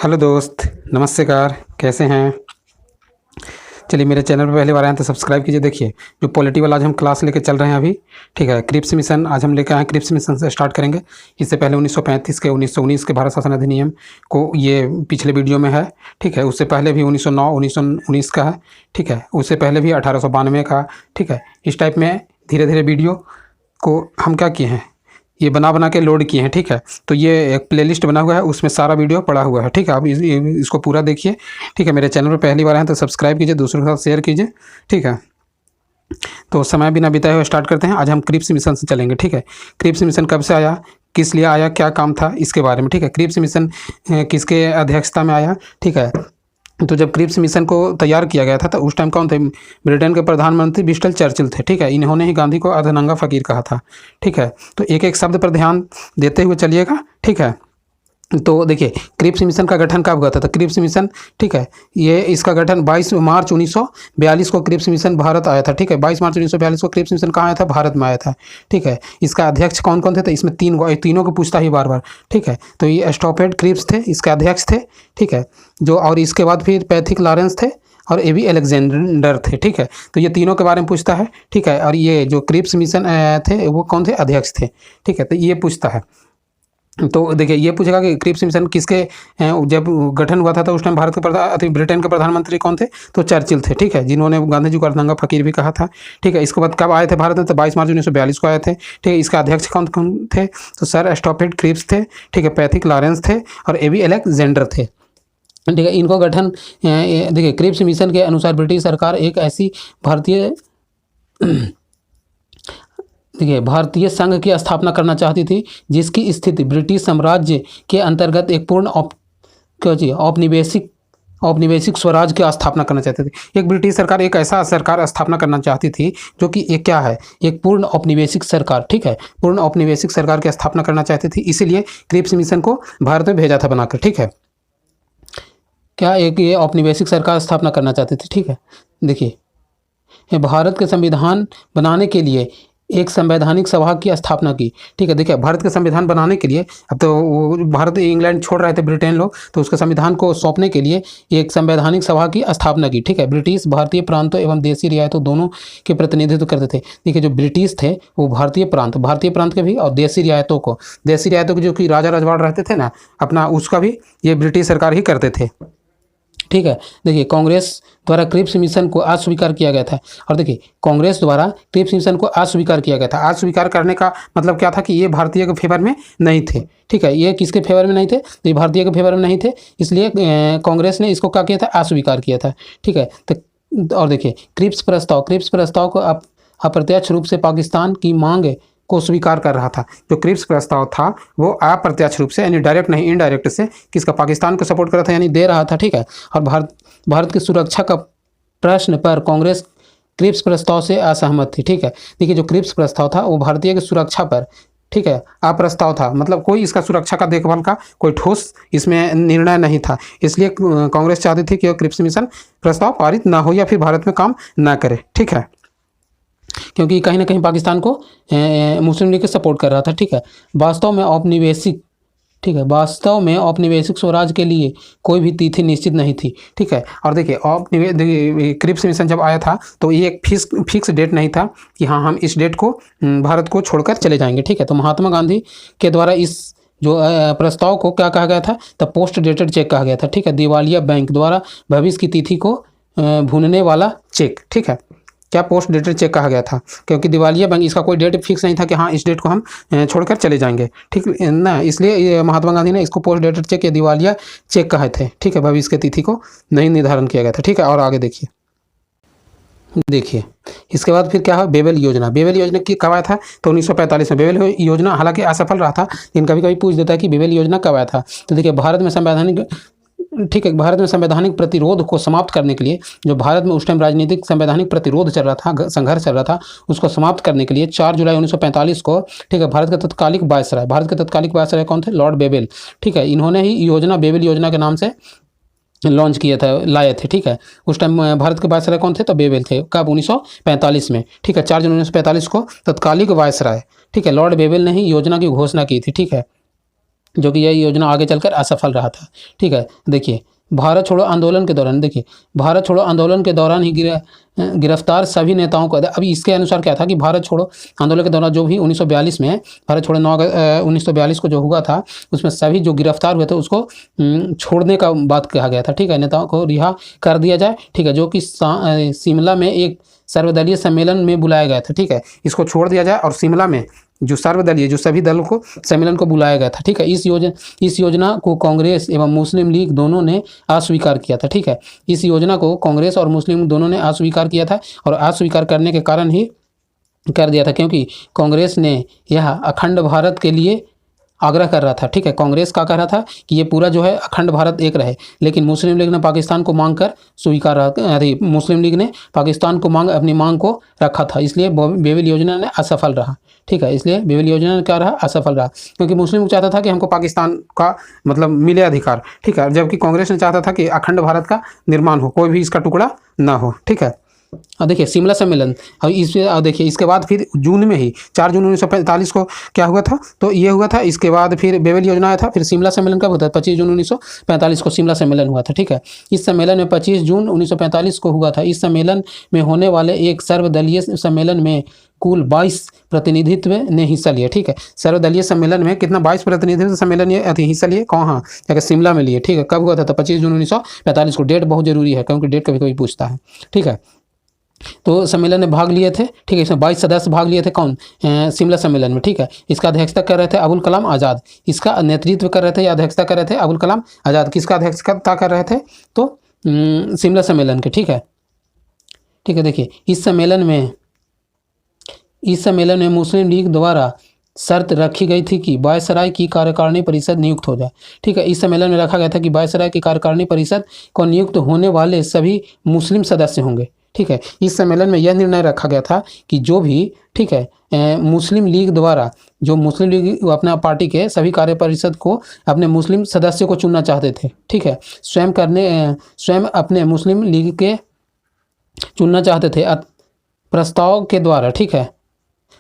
Hello दोस्त, नमस्कार। कैसे हैं? चलिए, मेरे चैनल पर पहली बार आए तो सब्सक्राइब कीजिए। देखिए, जो पॉलिटी वाला आज हम क्लास लेके चल रहे हैं अभी, ठीक है। क्रिप्स मिशन आज हम लेकर आए, क्रिप्स मिशन से स्टार्ट करेंगे। इससे पहले 1935 के 1919 के भारत शासन अधिनियम को ये पिछले वीडियो में है, ठीक है। उससे पहले भी 1909 1919 का है, ठीक है। उससे पहले भी 1892 का, ठीक है। इस टाइप में धीरे धीरे वीडियो को हम क्या किए हैं, ये बना के लोड किए हैं, ठीक है। तो ये एक प्लेलिस्ट बना हुआ है, उसमें सारा वीडियो पड़ा हुआ है, ठीक है। आप इसको पूरा देखिए, ठीक है। मेरे चैनल पर पहली बार आए तो सब्सक्राइब कीजिए, दूसरों के साथ शेयर कीजिए, ठीक है। तो समय बिना बिताए हुए स्टार्ट करते हैं। आज हम क्रिप्स मिशन से चलेंगे, ठीक है। क्रिप्स मिशन कब से आया, किस लिए आया, क्या काम था, इसके बारे में, ठीक है। क्रिप्स मिशन किसके अध्यक्षता में आया, ठीक है। तो जब क्रिप्स मिशन को तैयार किया गया था तो उस टाइम कौन थे? ब्रिटेन के प्रधानमंत्री विंस्टन चर्चिल थे, ठीक है। इन्होंने ही गांधी को अर्धनंगा फकीर कहा था, ठीक है। तो एक एक शब्द पर ध्यान देते हुए चलिएगा, ठीक है। तो देखिए, क्रिप्स मिशन का गठन कब हुआ था? तो क्रिप्स मिशन, ठीक है, ये इसका गठन 22 मार्च 1942 को क्रिप्स मिशन भारत आया था, ठीक है। 22 मार्च 1942 को क्रिप्स मिशन कहाँ आया था? भारत में आया था, ठीक है। इसका अध्यक्ष कौन कौन थे? तो इसमें तीनों को पूछता ही बार बार, ठीक है। तो ये स्टॉपेड क्रिप्स थे, इसके अध्यक्ष थे, ठीक है। जो और इसके बाद फिर पैथिक लॉरेंस थे और एबी अलेक्जेंडर थे, ठीक है। तो ये तीनों के बारे में पूछता है, ठीक है। और ये जो क्रिप्स मिशन थे वो कौन थे? अध्यक्ष थे, ठीक है। तो ये पूछता है। तो देखिए, ये पूछेगा कि क्रिप्स मिशन किसके जब गठन हुआ था तो उस टाइम भारत के ब्रिटेन के प्रधानमंत्री कौन थे? तो चर्चिल थे, ठीक है, जिन्होंने गांधी जी को अर्धनंगा फकीर भी कहा था, ठीक है। इसके बाद कब आए थे भारत में? तो 22 मार्च 1942 को आए थे, ठीक है। इसका अध्यक्ष कौन कौन थे? तो सर स्टॉपेड क्रिप्स थे, ठीक है, पैथिक लॉरेंस थे और एबी अलेक्जेंडर थे, ठीक है। इनको गठन देखिए, क्रिप्स मिशन के अनुसार ब्रिटिश सरकार एक ऐसी भारतीय संघ की स्थापना करना चाहती थी जिसकी स्थिति ब्रिटिश साम्राज्य के अंतर्गत एक पूर्ण औपनिवेशिक स्वराज की स्थापना करना चाहती थी। एक ब्रिटिश सरकार एक ऐसा सरकार स्थापना करना चाहती थी जो कि एक क्या है, एक पूर्ण औपनिवेशिक सरकार, ठीक है, पूर्ण औपनिवेशिक सरकार की स्थापना करना चाहती थी। इसीलिए क्रिप्स मिशन को भारत में भेजा था बनाकर, ठीक है। क्या एक ये औपनिवेशिक सरकार स्थापना करना चाहती थी, ठीक है। देखिए, भारत के संविधान बनाने के लिए एक संवैधानिक सभा की स्थापना की, ठीक है। देखिए, भारत के संविधान बनाने के लिए, अब तो भारत इंग्लैंड छोड़ रहे थे ब्रिटेन लोग, तो उसके संविधान को सौंपने के लिए एक संवैधानिक सभा की स्थापना की, ठीक है। ब्रिटिश भारतीय प्रांतों एवं देशी रियायतों दोनों के प्रतिनिधित्व करते थे। देखिए, जो ब्रिटिश थे वो भारतीय प्रांत के भी और देशी रियायतों के जो कि राजा रजवाड़ रहते थे ना अपना, उसका भी ये ब्रिटिश सरकार ही करते थे, ठीक है। देखिए, कांग्रेस द्वारा क्रिप्स मिशन को अस्वीकार किया गया था। और देखिए, कांग्रेस द्वारा क्रिप्स मिशन को अस्वीकार किया गया था। अस्वीकार करने का मतलब क्या था कि ये भारतीय के फेवर में नहीं थे, ठीक है। ये किसके फेवर में नहीं थे? तो ये भारतीय के फेवर में नहीं थे, इसलिए कांग्रेस ने इसको क्या किया था? अस्वीकार किया था, ठीक है। तो और देखिए, क्रिप्स प्रस्ताव को अप्रत्यक्ष रूप से पाकिस्तान की मांग को स्वीकार कर रहा था। जो क्रिप्स प्रस्ताव था वो अप्रत्यक्ष रूप से, यानी डायरेक्ट नहीं इनडायरेक्ट से, किसका? पाकिस्तान को सपोर्ट कर रहा था, यानी दे रहा था, ठीक है। और भारत की सुरक्षा का प्रश्न पर कांग्रेस क्रिप्स प्रस्ताव से असहमत थी, ठीक है। देखिए, जो क्रिप्स प्रस्ताव था वो भारतीय की सुरक्षा पर, ठीक है, अप्रस्ताव था, मतलब कोई इसका सुरक्षा का देखभाल का कोई ठोस इसमें निर्णय नहीं था। इसलिए कांग्रेस चाहती थी कि क्रिप्स मिशन प्रस्ताव पारित ना हो या फिर भारत में काम ना करे, ठीक है, क्योंकि कहीं ना कहीं पाकिस्तान को मुस्लिम लीग के सपोर्ट कर रहा था, ठीक है। वास्तव में औपनिवेशिक स्वराज के लिए कोई भी तिथि निश्चित नहीं थी, ठीक है। और देखिए, क्रिप्स मिशन जब आया था तो ये एक फिक्स डेट नहीं था कि हाँ हम इस डेट को भारत को छोड़कर चले जाएंगे, ठीक है। तो महात्मा गांधी के द्वारा इस जो प्रस्ताव को क्या कहा गया था? तो पोस्ट डेटेड चेक कहा गया था, ठीक है। दिवालिया बैंक द्वारा भविष्य की तिथि को भूनने वाला चेक, ठीक है। क्या? पोस्ट डेटेड चेक कहा गया था, क्योंकि दिवालिया बैंक, इसका कोई डेट फिक्स नहीं था कि हाँ इस डेट को हम छोड़कर चले जाएंगे, ठीक ना। इसलिए महात्मा गांधी ने इसको पोस्ट डेटेड चेक या दिवालिया चेक कहे थे, ठीक है। भविष्य की तिथि को नहीं निर्धारण किया गया था, ठीक है। और आगे देखिए, इसके बाद फिर क्या है? बेबल योजना की कब आया था? तो 1945 में। बेबल योजना हालांकि असफल रहा था, लेकिन कभी कभी पूछ देता है कि बेबल योजना कब आया था। तो देखिए, भारत में संवैधानिक प्रतिरोध को समाप्त करने के लिए, जो भारत में उस टाइम राजनीतिक संवैधानिक प्रतिरोध चल रहा था, संघर्ष चल रहा था, उसको समाप्त करने के लिए 4 जुलाई 1945 को, ठीक है, भारत के तत्कालिक वायसराय कौन थे? लॉर्ड बेबल, ठीक है। इन्होंने ही योजना बेबल योजना के नाम से लॉन्च किया था, लाए थे, ठीक है। उस टाइम भारत के वायसराय कौन थे? तो बेबल थे। कब? 1945 में, ठीक है। 4 जुलाई 1945 को तत्कालिक वायसराय, ठीक है, लॉर्ड बेबल ने ही योजना की घोषणा की थी, ठीक है। जो कि यह योजना आगे चलकर असफल रहा था। ठीक है, देखिए भारत छोड़ो आंदोलन के दौरान, देखिए भारत छोड़ो आंदोलन के दौरान ही गिरफ्तार सभी नेताओं को, अभी इसके अनुसार क्या था कि भारत छोड़ो आंदोलन के दौरान जो भी 1942 में भारत छोड़ो 1942 को जो हुआ था, उसमें सभी जो गिरफ्तार हुए थे उसको छोड़ने का बात कहा गया था। ठीक है, नेताओं को रिहा कर दिया जाए। ठीक है, जो कि शिमला में एक सर्वदलीय सम्मेलन में बुलाया गया था। ठीक है, इसको छोड़ दिया जाए और शिमला में जो सर्वदलीय, जो सभी दलों को सम्मेलन को बुलाया गया था। ठीक है, इस योजना को कांग्रेस एवं मुस्लिम लीग दोनों ने अस्वीकार किया था। ठीक है, इस योजना को कांग्रेस और मुस्लिम दोनों ने अस्वीकार किया था, और अस्वीकार करने के कारण ही कर दिया था क्योंकि कांग्रेस ने यह अखंड भारत के लिए आग्रह कर रहा था। ठीक है, कांग्रेस का कह रहा था कि ये पूरा जो है अखंड भारत एक रहे, लेकिन मुस्लिम लीग ने पाकिस्तान को मांग कर स्वीकार, मुस्लिम लीग ने पाकिस्तान को अपनी मांग को रखा था, इसलिए बेबिल योजना ने असफल रहा। ठीक है, इसलिए बेबिल योजना ने क्या रहा, असफल रहा, क्योंकि मुस्लिम लीग चाहता था कि हमको पाकिस्तान का मतलब मिले अधिकार। ठीक है, जबकि कांग्रेस ने चाहता था कि अखंड भारत का निर्माण हो, कोई भी इसका टुकड़ा ना हो। ठीक है, और देखिए शिमला सम्मेलन, और देखिए इसके बाद फिर जून में ही 4 जून 1945 को क्या हुआ था, तो ये हुआ था। इसके बाद फिर बेबिल योजना आया था। फिर शिमला सम्मेलन कब होता है, 25 जून 1945 को शिमला सम्मेलन हुआ था। ठीक है, इस सम्मेलन में 25 जून 1945 को हुआ था। इस सम्मेलन में होने वाले एक सर्वदलीय सम्मेलन में कुल 22 प्रतिनिधित्व ने हिस्सा लिया। ठीक है, सर्वदलीय सम्मेलन में कितना, 22 प्रतिनिधित्व सम्मेलन ये हिस्सा लिए, कहाँ, क्या शिमला में लिए। ठीक है, कब हुआ था, तो 25 जून 1945 को। डेट बहुत जरूरी है क्योंकि डेट कभी कभी पूछता है। ठीक है, तो सम्मेलन में भाग लिए थे। ठीक है, इसमें 22 सदस्य भाग लिए थे, कौन, शिमला सम्मेलन में। ठीक है, इसका अध्यक्षता कर रहे थे अबुल कलाम आज़ाद, इसका नेतृत्व कर रहे थे या अध्यक्षता कर रहे थे अबुल कलाम आज़ाद। किसका अध्यक्षता कर रहे थे, तो शिमला सम्मेलन के। ठीक है, ठीक है, देखिए इस सम्मेलन में मुस्लिम लीग द्वारा शर्त रखी गई थी कि वायसराय की कार्यकारिणी परिषद नियुक्त हो जाए। ठीक है, इस सम्मेलन में रखा गया था कि वायसराय की कार्यकारिणी परिषद को नियुक्त होने वाले सभी मुस्लिम सदस्य होंगे। ठीक है, इस सम्मेलन में यह निर्णय रखा गया था कि जो भी, ठीक है, मुस्लिम लीग द्वारा, जो मुस्लिम लीग अपना पार्टी के सभी कार्य परिषद को अपने मुस्लिम सदस्य को चुनना चाहते थे। ठीक है, स्वयं अपने मुस्लिम लीग के चुनना चाहते थे प्रस्ताव के द्वारा। ठीक है,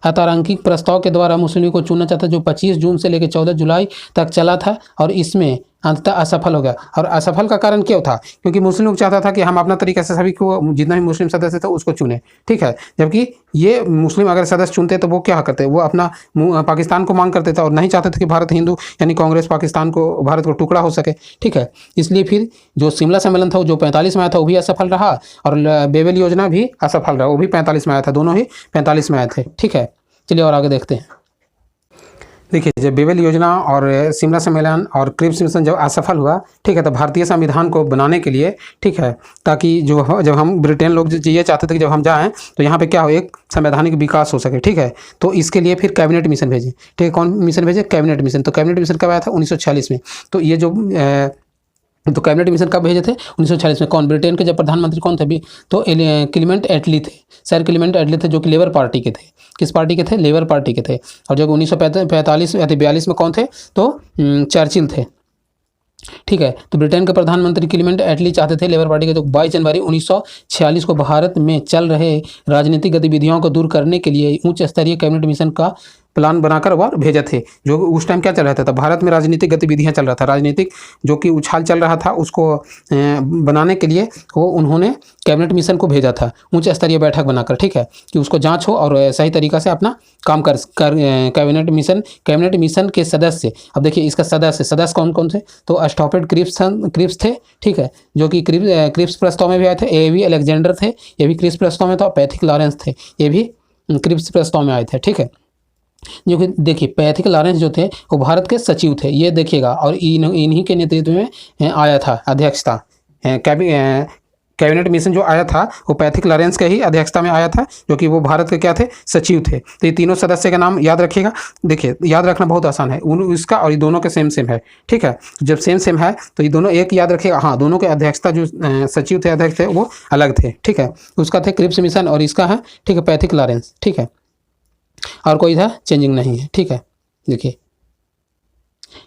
अतारांकिक प्रस्ताव के द्वारा मुस्लिम लीग को चुनना चाहता, जो 25 जून से लेकर 14 जुलाई तक चला था, और इसमें अंततः असफल हो गया। और असफल का कारण क्यों था, क्योंकि मुस्लिम लीग चाहता था कि हम अपना तरीके से सभी को, जितना भी मुस्लिम सदस्य था उसको चुने। ठीक है, जबकि ये मुस्लिम अगर सदस्य चुनते तो वो क्या करते, वो अपना पाकिस्तान को मांग करते थे और नहीं चाहते थे कि भारत हिंदू यानी कांग्रेस पाकिस्तान को, भारत को टुकड़ा हो सके। ठीक है, इसलिए फिर जो शिमला सम्मेलन था जो 45 में आया था वो भी असफल रहा, और बेबिल योजना भी असफल रहा, वो भी 45 में आया था, दोनों ही 45 में आए थे। ठीक है, चलिए और आगे देखते हैं। देखिए जब बेबिल योजना और शिमला सम्मेलन और क्रिप्स मिशन जब असफल हुआ, ठीक है, तो भारतीय संविधान को बनाने के लिए, ठीक है, ताकि जब हम ब्रिटेन लोग ये चाहते थे कि जब हम जाएं तो यहाँ पे क्या हो, एक संवैधानिक विकास हो सके। ठीक है, तो इसके लिए फिर कैबिनेट मिशन भेजे। ठीक है, कौन मिशन भेजे, कैबिनेट मिशन। तो कैबिनेट मिशन कब आया था, 1946 में। तो ये जो तो कैबिनेट मिशन कब भेजे थे, 1946 में। कौन, ब्रिटेन के जब प्रधानमंत्री कौन थे भी, तो क्लीमेंट एटली थे, सर क्लीमेंट एटली थे, जो कि लेबर पार्टी के थे। किस पार्टी के थे, लेबर पार्टी के थे। और जब 1942 में कौन थे, तो चर्चिल थे। ठीक है, तो ब्रिटेन के प्रधानमंत्री क्लीमेंट एटली चाहते थे, लेबर पार्टी के, तो 22 जनवरी 1946 को भारत में चल रहे राजनीतिक गतिविधियों को दूर करने के लिए उच्च स्तरीय कैबिनेट मिशन का प्लान बनाकर वह भेजे थे। जो उस टाइम क्या चल रहा था, भारत में राजनीतिक गतिविधियां चल रहा था, राजनीतिक जो कि उछाल चल रहा था, उसको बनाने के लिए वो उन्होंने कैबिनेट मिशन को भेजा था, उच्च स्तरीय बैठक बनाकर। ठीक है, कि उसको जांच हो और सही तरीका से अपना काम कर कैबिनेट मिशन के सदस्य। अब देखिए इसका सदस्य कौन कौन थे, तो स्टॉफर्ड क्रिप्स थे। ठीक है, जो कि क्रिप्स प्रस्ताव में भी आए थे। ए.वी. अलेक्जेंडर थे, ये भी क्रिप्स प्रस्ताव में था। पैथिक लॉरेंस थे, ये भी क्रिप्स प्रस्ताव में आए थे। ठीक है, जो कि देखिए पैथिक लॉरेंस जो थे वो भारत के सचिव थे, ये देखिएगा, और इन्हीं के नेतृत्व में आया था अध्यक्षता। कैबिनेट मिशन जो आया था वो पैथिक लॉरेंस के ही अध्यक्षता में आया था, जो कि वो भारत के क्या थे, सचिव थे। तो ये तीनों सदस्य का नाम याद रखिएगा। देखिए याद रखना बहुत आसान है, इसका और ये दोनों के सेम है। ठीक है, जब सेम है तो ये दोनों एक याद रखिएगा। हाँ, दोनों के अध्यक्षता जो सचिव थे, अध्यक्ष थे, वो अलग थे। ठीक है, उसका थे क्रिप्स मिशन और इसका है, ठीक है, पैथिक लॉरेंस। ठीक है, और कोई था चेंजिंग नहीं है। ठीक है, देखिए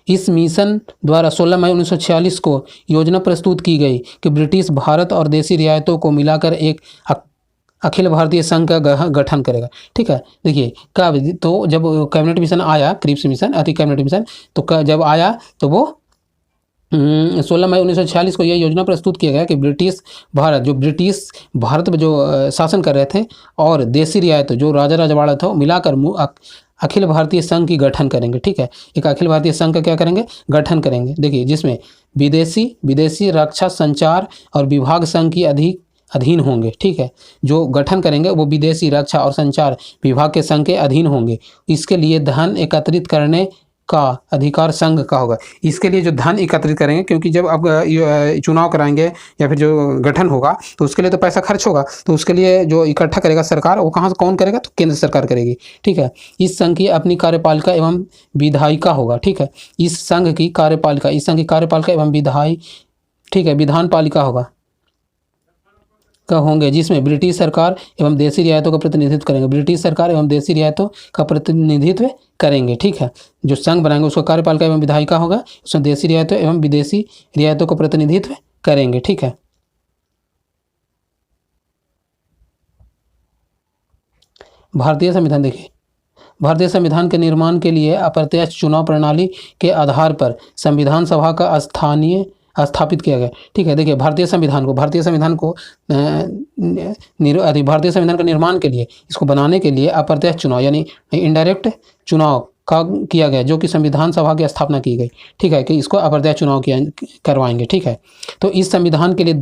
इस मिशन द्वारा 16 मई 1946 को योजना प्रस्तुत की गई कि ब्रिटिश भारत और देसी रियायतों को मिलाकर एक अखिल भारतीय संघ का गठन करेगा। ठीक है, देखिए कब, तो जब कैबिनेट मिशन आया, क्रिप्स मिशन, अति कैबिनेट मिशन, तो जब आया तो वो 16 मई 1946 को यह योजना प्रस्तुत किया गया कि ब्रिटिश भारत में जो शासन कर रहे थे और देसी रियायत जो राजा रजवाड़ा था मिलाकर अखिल भारतीय संघ की गठन करेंगे। ठीक है, एक अखिल भारतीय संघ का क्या करेंगे, गठन करेंगे। देखिए जिसमें विदेशी रक्षा संचार और विभाग संघ की अधीन होंगे। ठीक है, जो गठन करेंगे वो विदेशी रक्षा और संचार विभाग के संघ के अधीन होंगे। इसके लिए धन एकत्रित करने का अधिकार संघ का होगा। इसके लिए जो धन एकत्रित करेंगे, क्योंकि जब अब चुनाव कराएंगे या फिर जो गठन होगा तो उसके लिए तो पैसा खर्च होगा, तो उसके लिए जो इकट्ठा करेगा सरकार, वो कहाँ से कौन करेगा, तो केंद्र सरकार करेगी। ठीक है, इस संघ की अपनी कार्यपालिका एवं विधायिका होगा। ठीक है, इस संघ की कार्यपालिका एवं ठीक है, विधान पालिका होगा का होंगे, जिसमें ब्रिटिश सरकार एवं देसी रियायतों का प्रतिनिधित्व करेंगे। ब्रिटिश सरकार एवं देसी रियायतों का प्रतिनिधित्व करेंगे। ठीक है, जो संघ बनाएंगे उसको कार्यपालिका एवं विधायिका होगा, उसमें देसी रियायतों एवं विदेशी रियायतों का प्रतिनिधित्व करेंगे। ठीक है, भारतीय संविधान, देखिए भारतीय संविधान के निर्माण के लिए अप्रत्यक्ष चुनाव प्रणाली के आधार पर संविधान सभा का स्थापित किया गया। ठीक है, देखिए भारतीय संविधान का निर्माण के लिए, इसको बनाने के लिए अप्रत्यक्ष चुनाव यानी इनडायरेक्ट चुनाव का किया गया, जो कि संविधान सभा की स्थापना की गई। ठीक है, कि इसको अप्रत्यक्ष चुनाव करवाएंगे। ठीक है, तो इस संविधान के लिए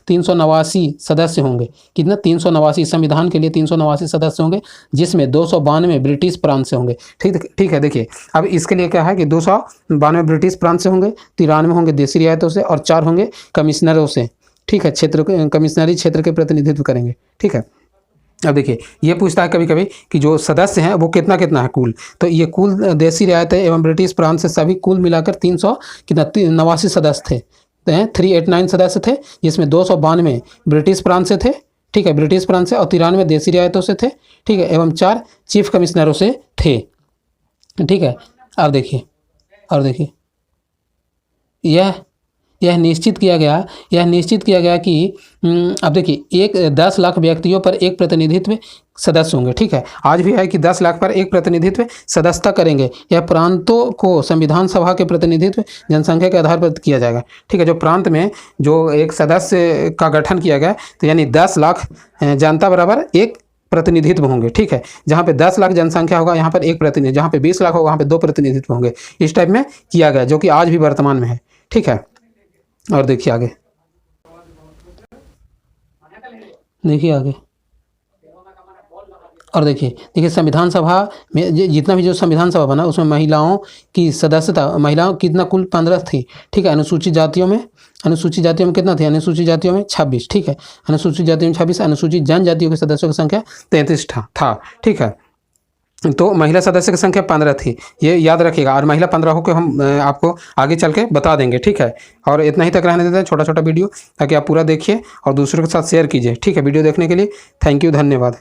389 सदस्य होंगे। कितना, 389, संविधान के लिए 389 सदस्य होंगे, जिसमें 292 ब्रिटिश प्रांत से होंगे। ठीक है, देखिए अब इसके लिए क्या है कि 292 ब्रिटिश प्रांत से होंगे, 93 होंगे देसी रियायतों से और 4 होंगे कमिश्नरों से। ठीक है, कमिश्नरी क्षेत्र के प्रतिनिधित्व करेंगे। ठीक है, अब देखिए ये पूछता है कभी कभी कि जो सदस्य हैं वो कितना है कुल, तो ये कुल देसी रियायतें एवं ब्रिटिश प्रांत से सभी कुल मिलाकर 389 सदस्य थे, 389 सदस्य थे, जिसमें 292 ब्रिटिश प्रांत से थे। ठीक है, ब्रिटिश प्रांत से, और 93 देसी रियायतों से थे। ठीक है, एवं 4 चीफ कमिश्नरों से थे। ठीक है, अब देखिए यह निश्चित किया गया कि अब देखिए 10 लाख व्यक्तियों पर एक प्रतिनिधित्व सदस्य होंगे। ठीक है, आज भी है कि 10 लाख पर एक प्रतिनिधित्व सदस्यता करेंगे। यह प्रांतों को संविधान सभा के प्रतिनिधित्व जनसंख्या के आधार पर किया जाएगा। ठीक है, जो प्रांत में जो एक सदस्य का गठन किया गया, तो यानी 10 लाख जनता बराबर एक प्रतिनिधित्व होंगे। ठीक है, जहाँ पे 10 लाख जनसंख्या होगा यहाँ पर एक प्रतिनिधि, जहाँ पे 20 लाख होगा वहाँ पे 2 प्रतिनिधित्व होंगे। इस टाइप में किया गया, जो कि आज भी वर्तमान में है। ठीक है, और देखिए आगे, और देखिए संविधान सभा में जितना भी जो संविधान सभा बना उसमें महिलाओं की सदस्यता, महिलाओं कितना, कुल 15 थी। ठीक है, अनुसूचित जातियों में कितना थी, अनुसूचित जातियों में 26। ठीक है, अनुसूचित जातियों में 26, अनुसूचित जनजातियों के सदस्यों की संख्या 33 था। ठीक है, तो महिला सदस्य की संख्या 15 थी, ये याद रखिएगा, और महिला 15 को हम आपको आगे चल के बता देंगे। ठीक है, और इतना ही तक रहने देते हैं, छोटा वीडियो, ताकि आप पूरा देखिए और दूसरों के साथ शेयर कीजिए। ठीक है, वीडियो देखने के लिए थैंक यू, धन्यवाद।